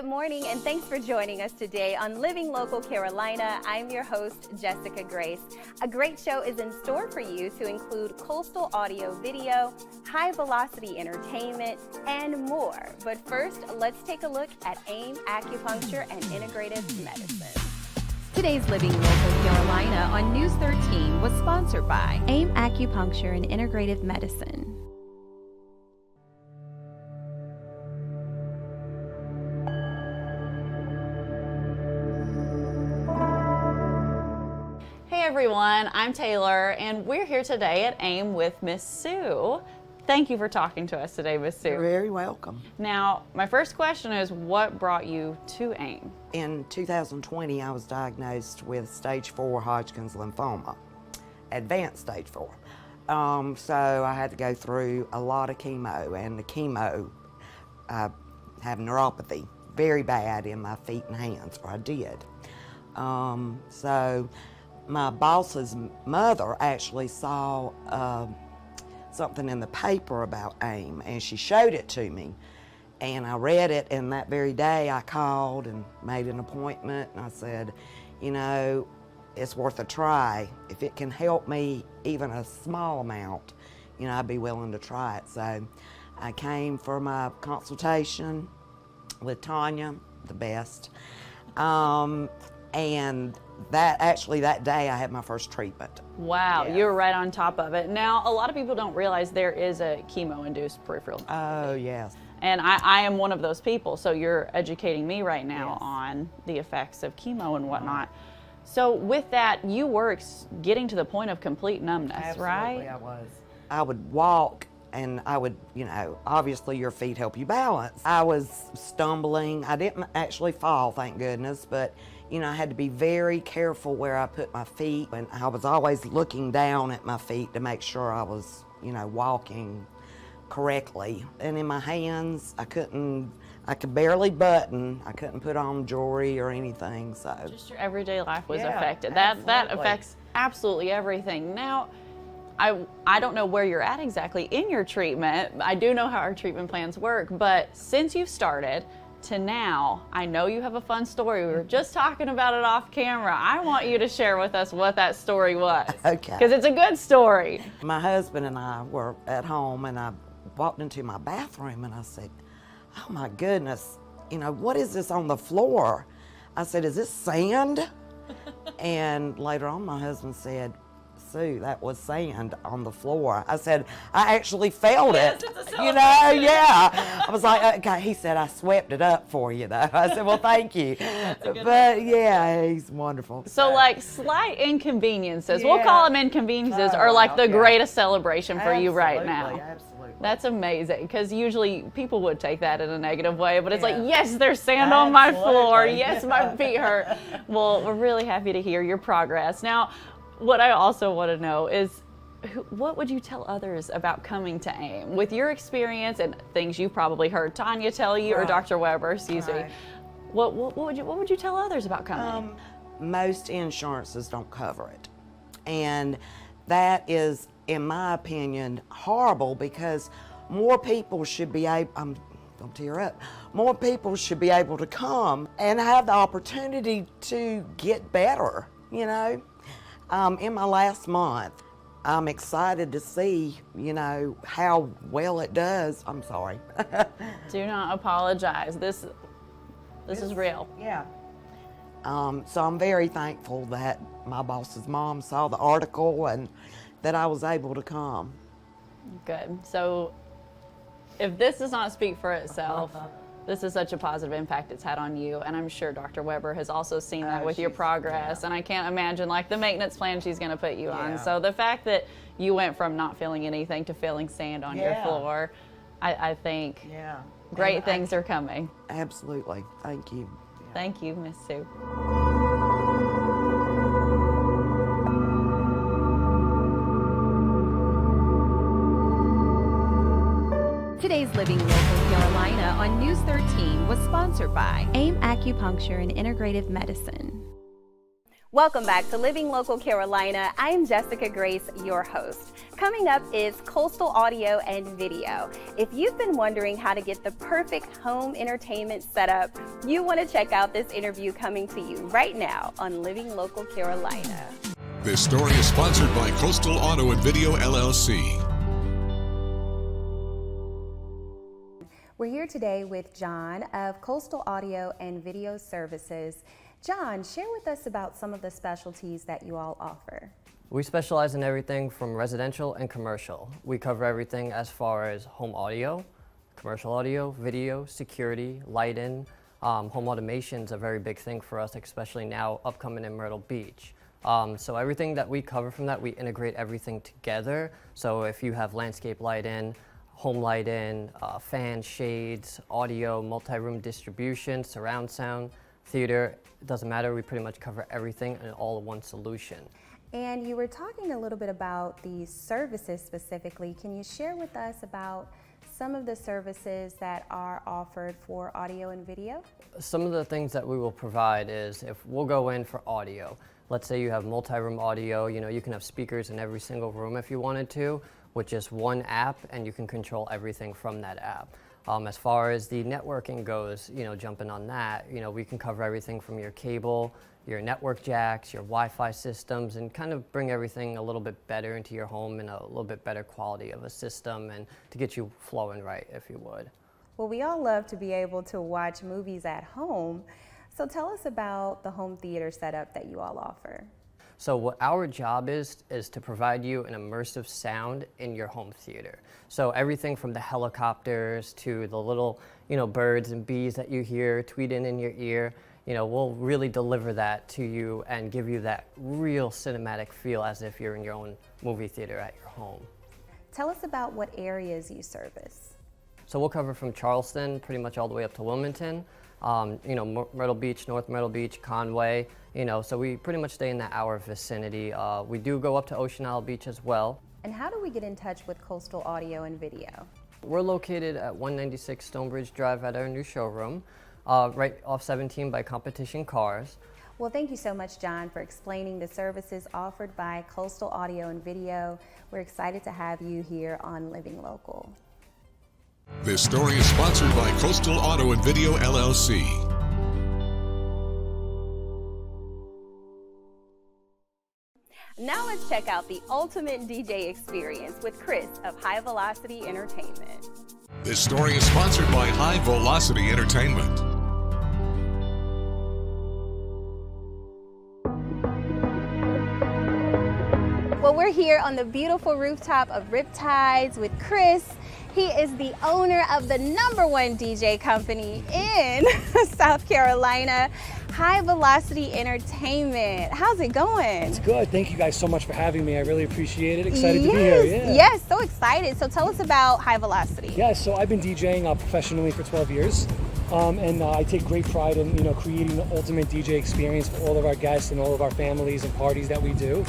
Good morning, and thanks for joining us today on Living Local Carolina. I'm your host, Jessica Grace. A great show is in store for you to include coastal audio video, high-velocity entertainment, and more. But first, let's take a look at AIM Acupuncture and Integrative Medicine. Today's Living Local Carolina on News 13 was sponsored by AIM Acupuncture and Integrative Medicine. Hey everyone, I'm Taylor, and we're here today at AIM with Miss Sue. Thank you for talking to us today, Miss Sue. You're very welcome. Now, my first question is, what brought you to AIM? In 2020, I was diagnosed with stage 4 Hodgkin's lymphoma, advanced stage 4. So I had to go through a lot of chemo, and the chemo, I have neuropathy, very bad in my feet and hands, or I did. So my boss's mother actually saw something in the paper about AIM, and she showed it to me, and I read it, and that very day I called and made an appointment, and I said, you know, it's worth a try. If it can help me even a small amount, you know, I'd be willing to try it. So I came for my consultation with Tanya, the best, and that day I had my first treatment. Wow, Yeah. you were right on top of it. Now, a lot of people don't realize there is a chemo-induced peripheral. Oh, yes. And I am one of those people, so you're educating me right now Yes. on the effects of chemo and whatnot. So with that, you were getting to the point of complete numbness, right? I was. I would walk, and I would, you know, obviously your feet help you balance. I was stumbling. I didn't actually fall, thank goodness, but you know, I had to be very careful where I put my feet, and I was always looking down at my feet to make sure I was, you know, walking correctly. And in my hands, I could barely button. I couldn't put on jewelry or anything, so. Just your everyday life was Yeah, affected. That absolutely. affects absolutely everything. Now, I don't know where you're at exactly in your treatment. I do know how our treatment plans work, but since you've started to now, I know you have a fun story. We were just talking about it off camera. I want you to share with us what that story was. Okay. Because it's a good story. My husband and I were at home, and I walked into my bathroom, and I said, oh my goodness, you know, what is this on the floor? I said, is this sand? And later on, my husband said, Sue, that was sand on the floor. I said, I actually felt it. You know, yeah. I was like, okay. He said, I swept it up for you, though. I said, well, thank you. But yeah, he's wonderful. So like slight inconveniences, we'll Yeah. call them inconveniences, Oh, are like the yeah. greatest celebration for you right now. Absolutely. That's amazing, because usually people would take that in a negative way, but it's Yeah. like, yes, there's sand on my floor. Absolutely. Yes, my feet hurt. Well, we're really happy to hear your progress. Now, what I also want to know is, what would you tell others about coming to AIM? With your experience and things you've probably heard Tanya tell you, or Right. Dr. Weber, excuse me. Right. What would you tell others about coming? Most insurances don't cover it. And that is, in my opinion, horrible, because more people should be able, don't tear up, more people should be able to come and have the opportunity to get better, you know. In my last month, I'm excited to see, you know, how well it does. I'm sorry. Do not apologize. This is real. Yeah. So I'm very thankful that my boss's mom saw the article and that I was able to come. Good. So if this does not speak for itself, this is such a positive impact it's had on you, and I'm sure Dr. Weber has also seen that with your progress, and I can't imagine like the maintenance plan she's going to put you on. So the fact that you went from not feeling anything to feeling sand on your floor, I think great things are coming. Absolutely. Thank you. Thank you, Miss Sue. Today's Living Local Carolina on News 13 was sponsored by AIM Acupuncture and Integrative Medicine. Welcome back to Living Local Carolina. I'm Jessica Grace, your host. Coming up is Coastal Audio and Video. If you've been wondering how to get the perfect home entertainment setup, you want to check out this interview coming to you right now on Living Local Carolina. This story is sponsored by Coastal Audio and Video, LLC. We're here today with John of Coastal Audio and Video Services. John, share with us about some of the specialties that you all offer. We specialize in everything from residential and commercial. We cover everything as far as home audio, commercial audio, video, security, lighting. Home automation is a very big thing for us, especially now upcoming in Myrtle Beach. So everything that we cover from that, we integrate everything together. So if you have landscape lighting, home lighting, fan shades, audio, multi-room distribution, surround sound, theater, it doesn't matter, we pretty much cover everything in all in one solution. And you were talking a little bit about the services specifically. Can you share with us about some of the services that are offered for audio and video? Some of the things that we will provide is if we'll go in for audio. Let's say you have multi-room audio, you can have speakers in every single room if you wanted to, with just one app, and you can control everything from that app. As far as the networking goes, jumping on that, we can cover everything from your cable, your network jacks, your Wi-Fi systems, and kind of bring everything a little bit better into your home and a little bit better quality of a system, and to get you flowing right, if you would. Well, we all love to be able to watch movies at home. So tell us about the home theater setup that you all offer. So what our job is to provide you an immersive sound in your home theater. So everything from the helicopters to the little, birds and bees that you hear tweeting in your ear, we'll really deliver that to you and give you that real cinematic feel as if you're in your own movie theater at your home. Tell us about what areas you service. So we'll cover from Charleston pretty much all the way up to Wilmington. Myrtle Beach, North Myrtle Beach, Conway, so we pretty much stay in that hour vicinity. We do go up to Ocean Isle Beach as well. And how do we get in touch with Coastal Audio and Video? We're located at 196 Stonebridge Drive at our new showroom, right off 17 by Competition Cars. Well, thank you so much, John, for explaining the services offered by Coastal Audio and Video. We're excited to have you here on Living Local. This story is sponsored by Coastal Audio and Video, LLC. Now let's check out the ultimate DJ experience with Chris of High Velocity Entertainment. This story is sponsored by High Velocity Entertainment. Well, we're here on the beautiful rooftop of Riptides with Chris. He is the owner of the #1 DJ company in South Carolina, High Velocity Entertainment. How's it going? It's good. Thank you guys so much for having me. I really appreciate it. Excited to be here. Yeah. Yes, so excited. So tell us about High Velocity. Yeah, so I've been DJing professionally for 12 years. And I take great pride in creating the ultimate DJ experience for all of our guests and all of our families and parties that we do.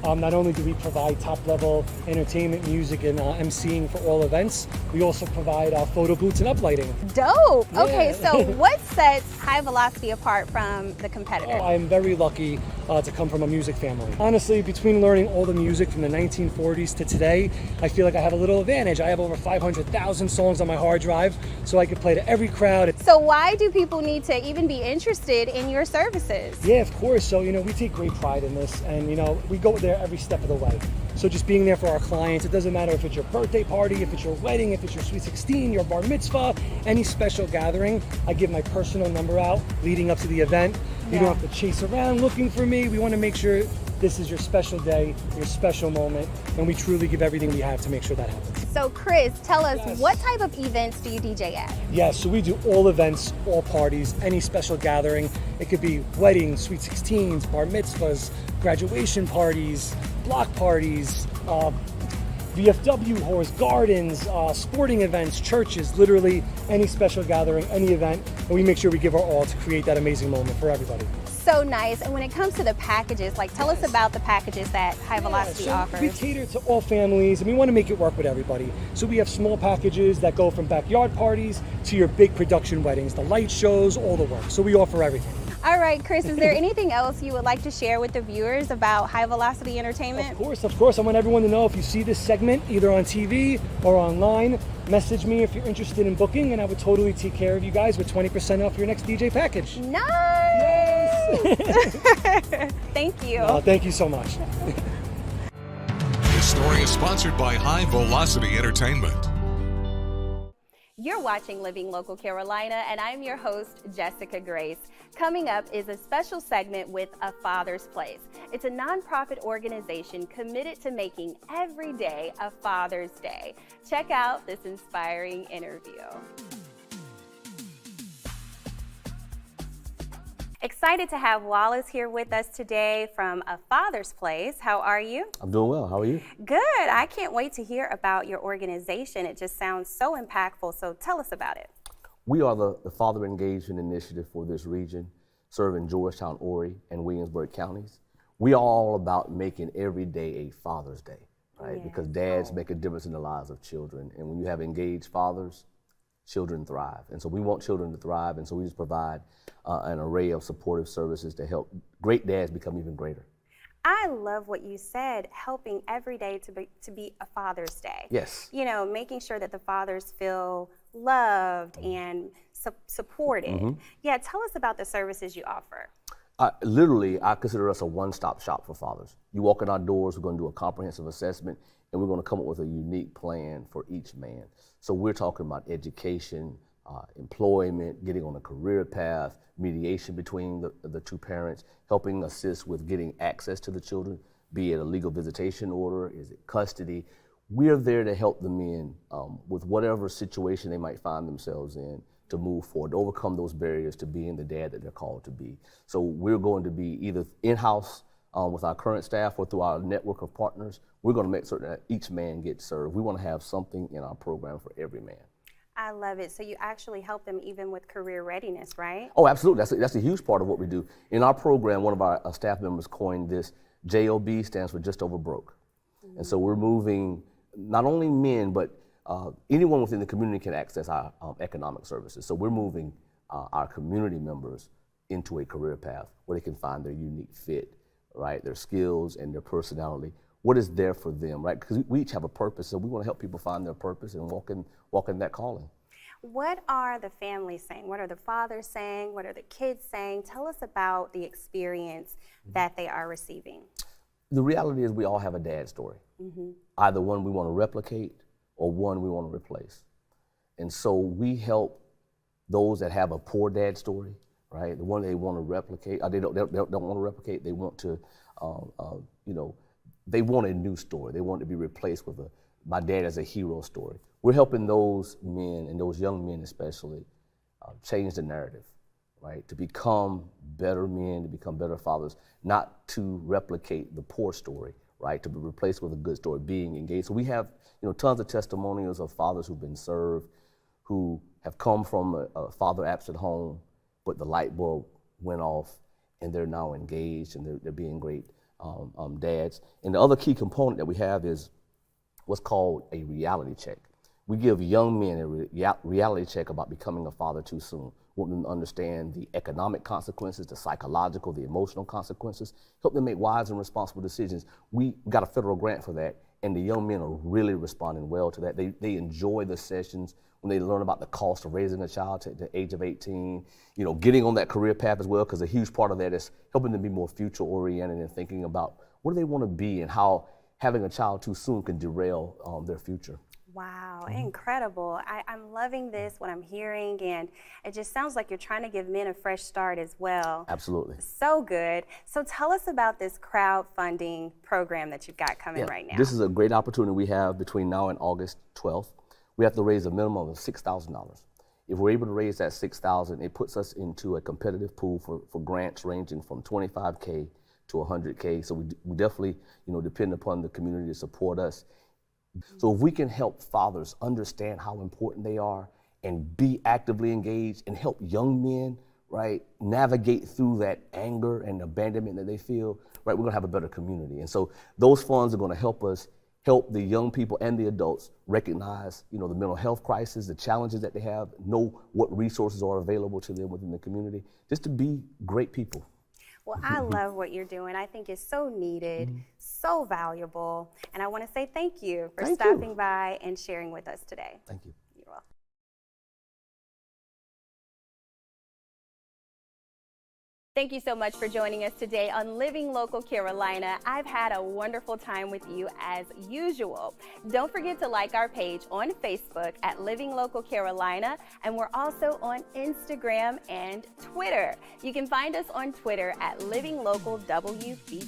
Not only do we provide top-level entertainment, music, and emceeing for all events, we also provide photo booths and uplighting. Dope. Yeah. Okay, so what sets High Velocity apart from the competitors? I'm very lucky to come from a music family. Honestly, between learning all the music from the 1940s to today, I feel like I have a little advantage. I have over 500,000 songs on my hard drive, so I can play to every crowd. So why do people need to even be interested in your services? Yeah, of course. So, we take great pride in this, and, we go there every step of the way. So just being there for our clients, it doesn't matter if it's your birthday party, if it's your wedding, if it's your sweet 16, your bar mitzvah, any special gathering, I give my personal number out leading up to the event. You don't have to chase around looking for me. We want to make sure this is your special day, your special moment, and we truly give everything we have to make sure that happens. So Chris, tell us, what type of events do you DJ at? Yes, so we do all events, all parties, any special gathering. It could be weddings, sweet 16s, bar mitzvahs, graduation parties, block parties, VFW, horse gardens, sporting events, churches, literally any special gathering, any event, and we make sure we give our all to create that amazing moment for everybody. So nice. And when it comes to the packages, tell us about the packages that High Velocity offers. We cater to all families, and we want to make it work with everybody. So we have small packages that go from backyard parties to your big production weddings, the light shows, all the work. So we offer everything. All right, Chris, is there anything else you would like to share with the viewers about High Velocity Entertainment? Of course. I want everyone to know if you see this segment either on TV or online, message me if you're interested in booking, and I would totally take care of you guys with 20% off your next DJ package. Nice! Thank you. Thank you so much. This story is sponsored by High Velocity Entertainment. You're watching Living Local Carolina, and I'm your host, Jessica Grace. Coming up is a special segment with A Father's Place. It's a nonprofit organization committed to making every day a Father's Day. Check out this inspiring interview. Excited to have Wallace here with us today from A Father's Place. How are you? I'm doing well. How are you? Good. I can't wait to hear about your organization. It just sounds so impactful. So tell us about it. We are the Father Engagement Initiative for this region, serving Georgetown, Horry, and Williamsburg counties. We are all about making every day a Father's Day, right? Yes. Because dads make a difference in the lives of children. And when you have engaged fathers, children thrive. And so we want children to thrive, and so we just provide an array of supportive services to help great dads become even greater. I love what you said, helping every day to be a Father's Day. Yes. You know, making sure that the fathers feel loved and supported. Yeah, tell us about the services you offer. Literally, I consider us a one-stop shop for fathers. You walk in our doors, we're going to do a comprehensive assessment, and we're going to come up with a unique plan for each man. So we're talking about education, employment, getting on a career path, mediation between the two parents, helping assist with getting access to the children, be it a legal visitation order, is it custody. We're there to help the men with whatever situation they might find themselves in to move forward, to overcome those barriers to being the dad that they're called to be. So we're going to be either in-house with our current staff or through our network of partners. We're going to make certain that each man gets served. We want to have something in our program for every man. I love it. So you actually help them even with career readiness, right? Oh, absolutely. That's a huge part of what we do. In our program, one of our staff members coined this, JOB stands for just over broke. And so we're moving not only men, but anyone within the community can access our economic services. So we're moving our community members into a career path where they can find their unique fit, right? Their skills and their personality. What is there for them, right? Because we each have a purpose, so we want to help people find their purpose and walk in that calling. What are the families saying? What are the fathers saying? What are the kids saying? Tell us about the experience that they are receiving. The reality is we all have a dad story. Either one we want to replicate or one we want to replace. And so we help those that have a poor dad story, right? The one they want to replicate, they don't want to replicate, they want to, they want a new story. They want to be replaced with my dad as a hero story. We're helping those men, and those young men especially, change the narrative, right? To become better men, to become better fathers, not to replicate the poor story, right? To be replaced with a good story, being engaged. So we have, tons of testimonials of fathers who've been served, who have come from a father absent home, but the light bulb went off, and they're now engaged, and they're being great dads. And the other key component that we have is what's called a reality check. We give young men a reality check about becoming a father too soon. We want them to understand the economic consequences, the psychological, the emotional consequences, help them make wise and responsible decisions. We got a federal grant for that, and the young men are really responding well to that. They enjoy the sessions when they learn about the cost of raising a child to the age of 18, getting on that career path as well, because a huge part of that is helping them be more future-oriented and thinking about what do they want to be and how having a child too soon can derail their future. Wow, incredible. I'm loving this, what I'm hearing, and it just sounds like you're trying to give men a fresh start as well. Absolutely. So good. So tell us about this crowdfunding program that you've got coming right now. This is a great opportunity we have between now and August 12th. We have to raise a minimum of $6,000. If we're able to raise that $6,000, it puts us into a competitive pool for grants ranging from $25K to $100K. So we definitely, depend upon the community to support us. So if we can help fathers understand how important they are and be actively engaged and help young men, right, navigate through that anger and abandonment that they feel, right, we're gonna have a better community. And so those funds are gonna help us help the young people and the adults recognize, the mental health crisis, the challenges that they have, know what resources are available to them within the community, just to be great people. Well, I love what you're doing. I think it's so needed, so valuable, and I want to say thank you for stopping by and sharing with us today. Thank you. You're welcome. Thank you so much for joining us today on Living Local Carolina. I've had a wonderful time with you as usual. Don't forget to like our page on Facebook at Living Local Carolina, and we're also on Instagram and Twitter. You can find us on Twitter at Living Local WBC.